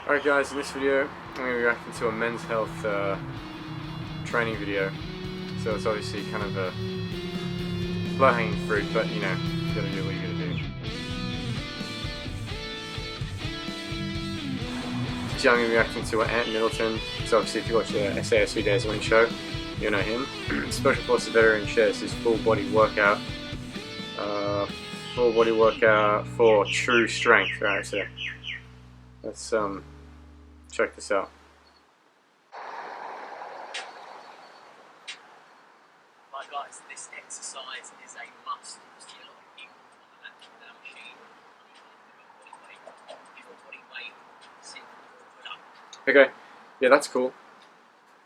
Alright guys, in this video I'm going to be reacting to a men's health training video. So it's obviously kind of a low-hanging fruit, but you know, you gotta do what you gotta do. So I'm going to be reacting to Middleton. So obviously if you watch the SAS Days Winning show, you know him. Special Forces veteran shares his full body workout for true strength. Right, so let's check this out. Right guys, this exercise is a must. You see a lot of people on that machine, body weight, sit, put up. Okay, yeah, that's cool.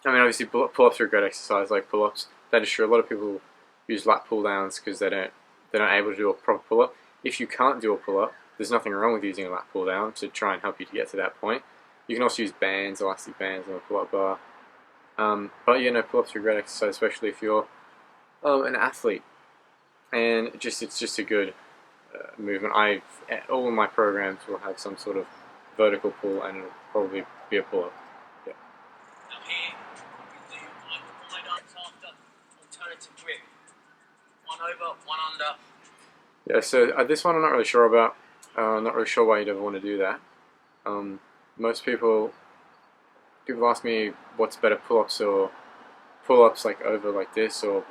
I mean, obviously pull-ups are a great exercise, like pull-ups. That is true. A lot of people use lat pull-downs because they're not able to do a proper pull-up. If you can't do a pull-up, there's nothing wrong with using a lat pull-down to try and help you to get to that point. You can also use bands, elastic bands on a pull-up bar. But you know, pull-ups are a great exercise, especially if you're an athlete. And it's just a good movement. All of my programs will have some sort of vertical pull, and it'll probably be a pull-up. Yeah. Now here, we do wide arms after, alternative grip. One over, one under. Yeah, so this one I'm not really sure about. Not really sure why you'd ever want to do that. Most people ask me what's better, pull-ups or pull-ups like over like this, or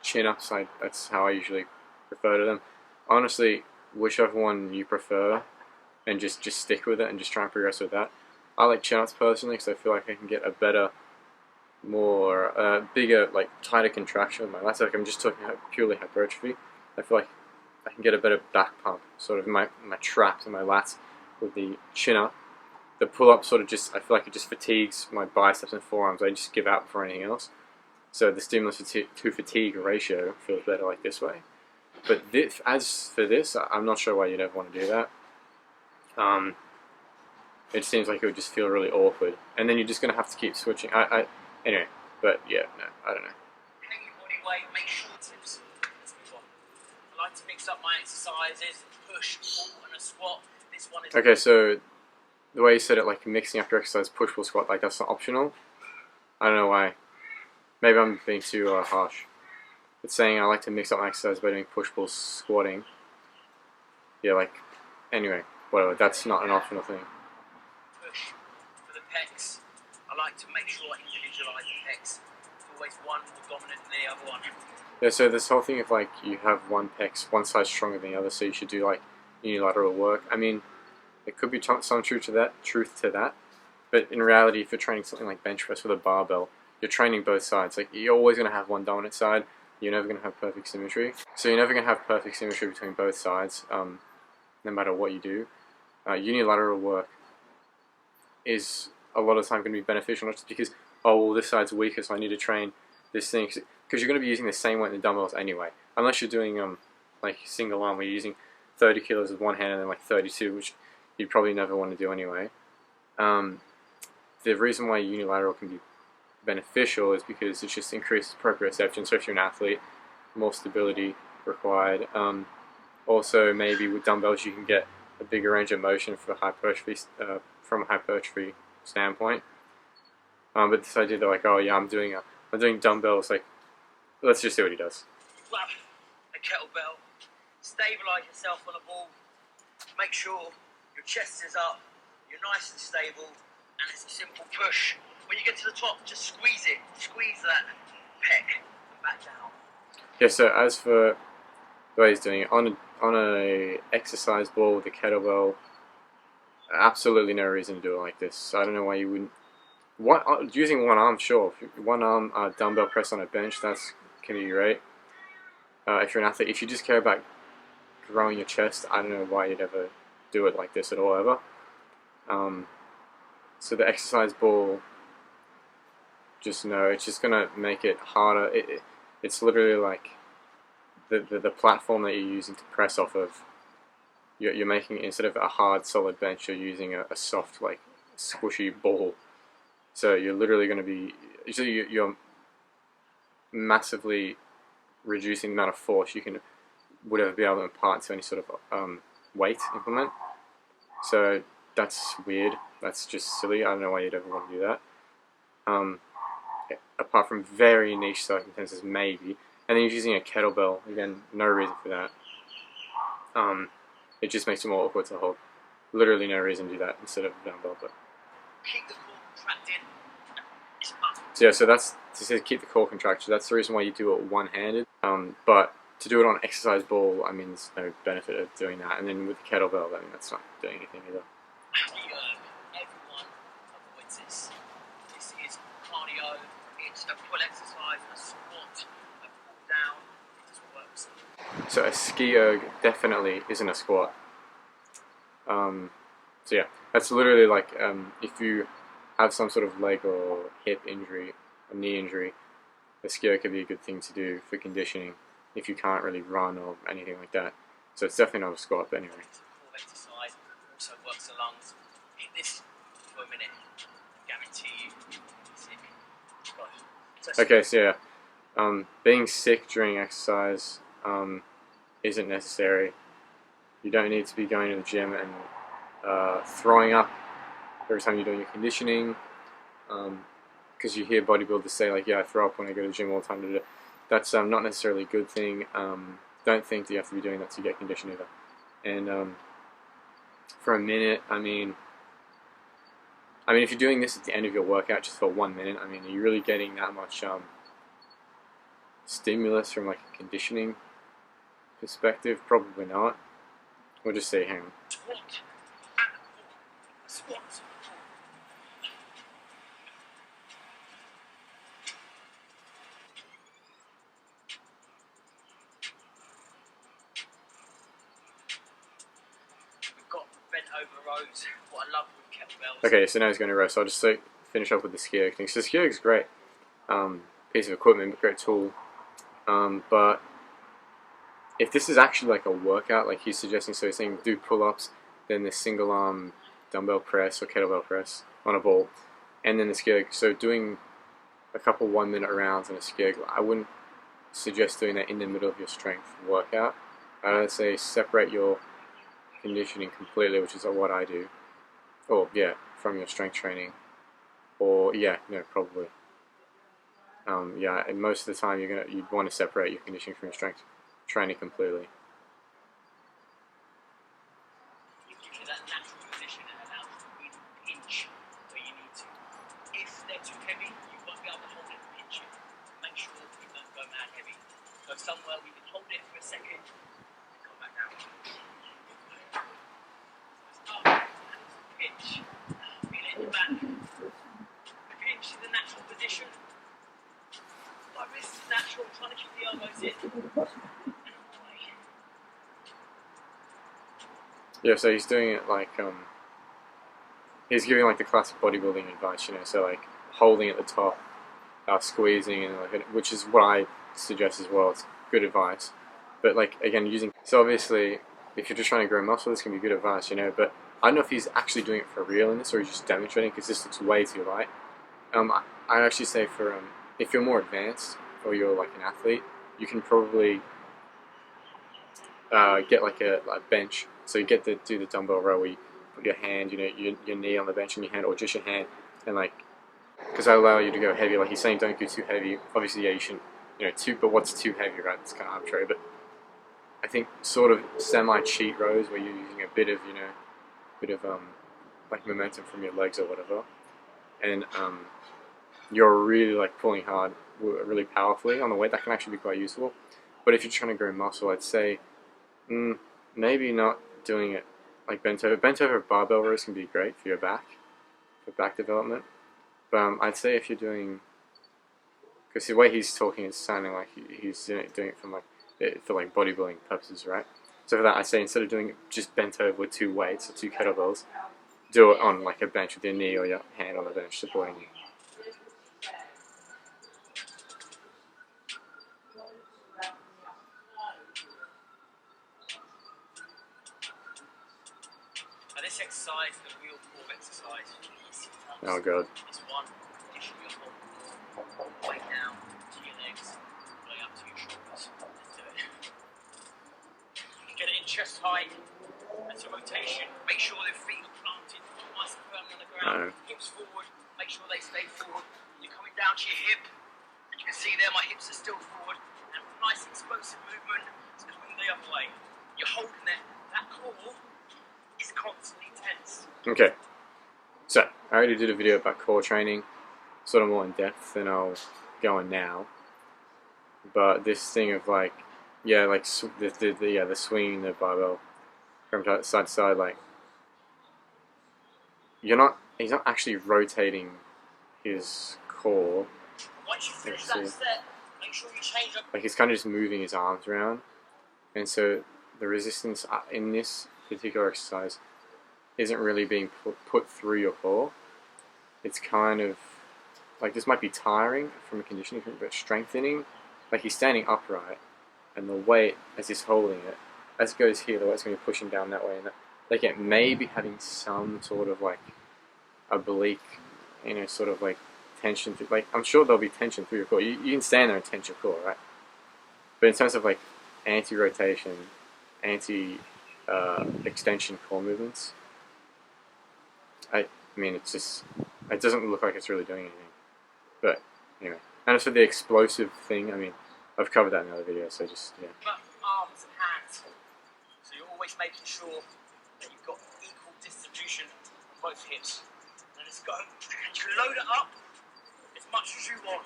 chin-ups. That's how I usually refer to them. Honestly, whichever one you prefer, and just stick with it and just try and progress with that. I like chin-ups personally because I feel like I can get a better, more bigger, like tighter contraction with my lats. Like I'm just talking purely hypertrophy. I feel like I can get a better back pump, sort of in my traps and my lats with the chin-up. The pull-up sort of I feel like it just fatigues my biceps and forearms. I just give out before anything else. So the stimulus to fatigue ratio feels better like this way. But as for this, I'm not sure why you'd ever want to do that. It seems like it would just feel really awkward. And then you're just going to have to keep switching. Anyway, but yeah, no, I don't know. Hang your body weight, make sure tips. Let's move on. I like to mix up my exercises, push, pull, and a squat. This one is... Okay, so the way you said it, like mixing up your exercise, push, pull, squat, like that's not optional. I don't know why. Maybe I'm being too harsh. It's saying I like to mix up my exercise by doing push, pull, squatting. Yeah, like, anyway, whatever, that's not an optional thing. Push for the pecs. I like to make sure I individualize the pecs. It's always one more dominant than the other one. Yeah, so this whole thing of like, you have one side stronger than the other, so you should do like unilateral work. I mean, there could be some truth to that, but in reality, if you're training something like bench press with a barbell, you're training both sides. Like, you're always going to have one dominant side. You're never going to have perfect symmetry. So you're never going to have perfect symmetry between both sides, no matter what you do. Unilateral work is a lot of the time going to be beneficial, not just because, oh, well, this side's weaker, so I need to train this thing. Because you're going to be using the same weight in the dumbbells anyway. Unless you're doing like single arm, where you're using 30 kilos with one hand and then like 32, which you'd probably never want to do anyway. The reason why unilateral can be beneficial is because it just increases proprioception. So if you're an athlete, more stability required. Also, maybe with dumbbells you can get a bigger range of motion for hypertrophy, from a hypertrophy standpoint. But this idea that like, oh yeah, I'm doing dumbbells, like, let's just see what he does. Grab a kettlebell, stabilize yourself on a ball, make sure your chest is up, you're nice and stable, and it's a simple push. When you get to the top, just squeeze that pec, and back down. Yeah, so as for the way he's doing it, on a exercise ball with a kettlebell, absolutely no reason to do it like this. So I don't know why you wouldn't. Using one arm, sure. One arm dumbbell press on a bench, can be great. If you're an athlete, if you just care about growing your chest, I don't know why you'd ever do it like this at all, ever. So the exercise ball, just know it's just gonna make it harder. It's literally like the platform that you're using to press off of. You're making, instead of a hard solid bench, you're using a soft, like, squishy ball. So you're literally going to be, you're massively reducing the amount of force you would ever be able to impart to any sort of weight implement. So that's weird. That's just silly. I don't know why you'd ever want to do that. Apart from very niche circumstances, maybe. And then you're using a kettlebell. Again, no reason for that. It just makes it more awkward to hold. Literally no reason to do that instead of a dumbbell. But Keep the core contracted. It's up. so yeah, so that's to keep the core contracted. That's the reason why you do it one-handed. But to do it on an exercise ball, I mean, there's no benefit of doing that. And then with the kettlebell, I mean, that's not doing anything either. Everyone avoids this. This is cardio. It's a pull exercise, a squat, a pull down. It just works. So a ski erg definitely isn't a squat. So yeah, that's literally like if you have some sort of leg or hip injury, a knee injury, a ski erg could be a good thing to do for conditioning if you can't really run or anything like that. So it's definitely not a squat, but anyway. Core exercise also works the lungs. Hit this for a minute. Guarantee you, sick. Okay, so yeah, being sick during exercise isn't necessary. You don't need to be going to the gym and throwing up every time you're doing your conditioning, because you hear bodybuilders say like, yeah, I throw up when I go to the gym all the time. That's not necessarily a good thing. Don't think that you have to be doing that to get conditioned either. And for a minute, I mean, if you're doing this at the end of your workout just for 1 minute, I mean, are you really getting that much stimulus from like a conditioning perspective? Probably not. We'll just say, hang on. Squat at the core. Squat. We've got bent over rows. What I love with kettlebells. Okay, so now he's going to row. So I'll just finish up with the ski erg thing. So the ski erg is great. Piece of equipment, great tool. But if this is actually like a workout, like he's suggesting, so he's saying do pull-ups, then the single arm dumbbell press or kettlebell press on a ball, and then the ski erg. So doing a couple 1 minute rounds in a ski erg, I wouldn't suggest doing that in the middle of your strength workout. I'd say separate your conditioning completely, which is what I do. Or yeah, from your strength training. Or yeah, no, probably. Yeah, and most of the time you'd want to separate your conditioning from your strength training completely. You get to that natural position and allows you to really pinch where you need to. If they're too heavy, you won't be able to hold it and pinch it. Make sure you don't go mad heavy. Go somewhere where you can hold it for a second and come back down. Up, pinch, feel it in your back. Pinch in the natural position. My wrist is natural, trying to keep the elbows in. Yeah, so he's doing it like he's giving like the classic bodybuilding advice, so like holding at the top, squeezing, and like, which is what I suggest as well. It's good advice, but like again so obviously if you're just trying to grow muscle, this can be good advice, but I don't know if he's actually doing it for real in this or he's just demonstrating, because this looks way too light. I'd actually say for if you're more advanced or you're like an athlete, you can probably get like a bench. So you get to do the dumbbell row where you put your hand, your knee on the bench and your hand, or just your hand, and like, because that allow you to go heavy. Like he's saying, don't go too heavy. Obviously, yeah, you shouldn't, but what's too heavy, right? It's kind of arbitrary, but I think sort of semi-cheat rows where you're using a bit of, like momentum from your legs or whatever, and you're really like pulling hard, really powerfully on the weight. That can actually be quite useful. But if you're trying to grow muscle, I'd say maybe not doing it like bent over. Bent over barbell rows can be great for your back, for back development. But I'd say if you're doing, because the way he's talking, it's sounding like he's doing it from like for like bodybuilding purposes, right? So for that, I say instead of doing it just bent over with 2 weights or 2 kettlebells, do it on like a bench with your knee or your hand on the bench supporting you. Now this exercise, the real core exercise, Oh god. This one, position your whole all the way down to your legs, all the way up to your shoulders. Let's do it. You can get it in chest height. That's a rotation. Make sure the feet are planted around, hips forward, make sure they stay forward. You're coming down to your hip, and you can see there my hips are still forward, and nice explosive movement to the wing the other way. You're holding it, that core is constantly tense. Okay, so I already did a video about core training, sort of more in depth than I'll go on now. But this thing of like, yeah, like the swinging the barbell from side to side, like he's not actually rotating his core. Once you finish that step, make sure you change up. Like he's kind of just moving his arms around, and so the resistance in this particular exercise isn't really being put through your core. It's kind of like, this might be tiring from a conditioning point, but strengthening. Like he's standing upright, and the weight as he's holding it, as it goes here, the weight's going to be pushing down that way, and that, like it may be having some sort of like oblique, sort of like tension. Like I'm sure there'll be tension through your core. You can stand there and tense your core, right? But in terms of like anti-rotation, anti-extension core movements, I mean, it doesn't look like it's really doing anything. But anyway, and as for the explosive thing, I mean, I've covered that in another video, so just, yeah. Arms and hands. So you're always making sure that you've got equal distribution on both hips. And let's go. And you can load it up as much as you want.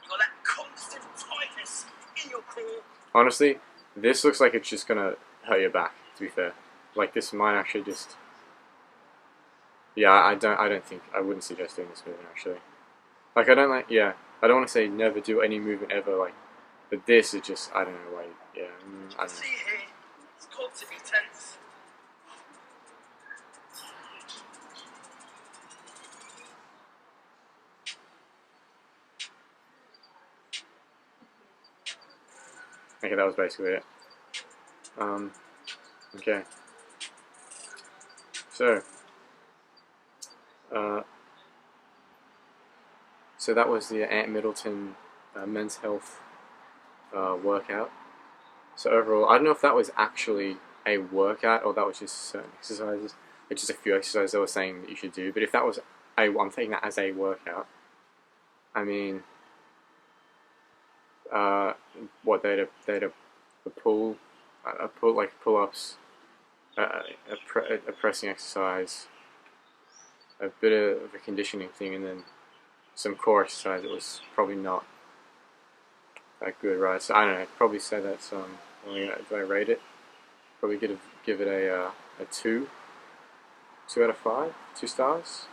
You've got that constant tightness in your core. Honestly, this looks like it's just gonna hurt your back, to be fair. Like this might actually just, yeah, I wouldn't suggest doing this movement actually. Like I don't want to say never do any movement ever, like, but this is just, I don't know why, yeah, I don't know. See here, it's constantly tense. Okay, that was basically it. Okay. So that was the Middleton Men's Health workout. So overall, I don't know if that was actually a workout or that was just certain exercises. It's just a few exercises they were saying that you should do. But if that was I'm taking that as a workout. I mean, what they had a pull like pull-ups, a pressing exercise, a bit of a conditioning thing, and then some core exercise that was probably not that good, right? So I don't know. I'd probably say that's do I rate it? Probably give it a 2 out of 5, 2 stars.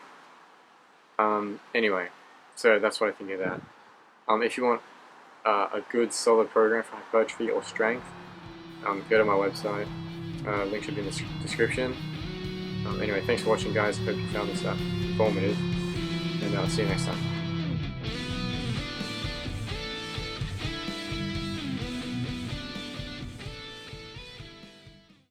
Anyway, so that's what I think of that. If you want a good solid program for hypertrophy or strength, go to my website. Link should be in the description. Anyway, thanks for watching, guys. Hope you found this informative, and I'll see you next time.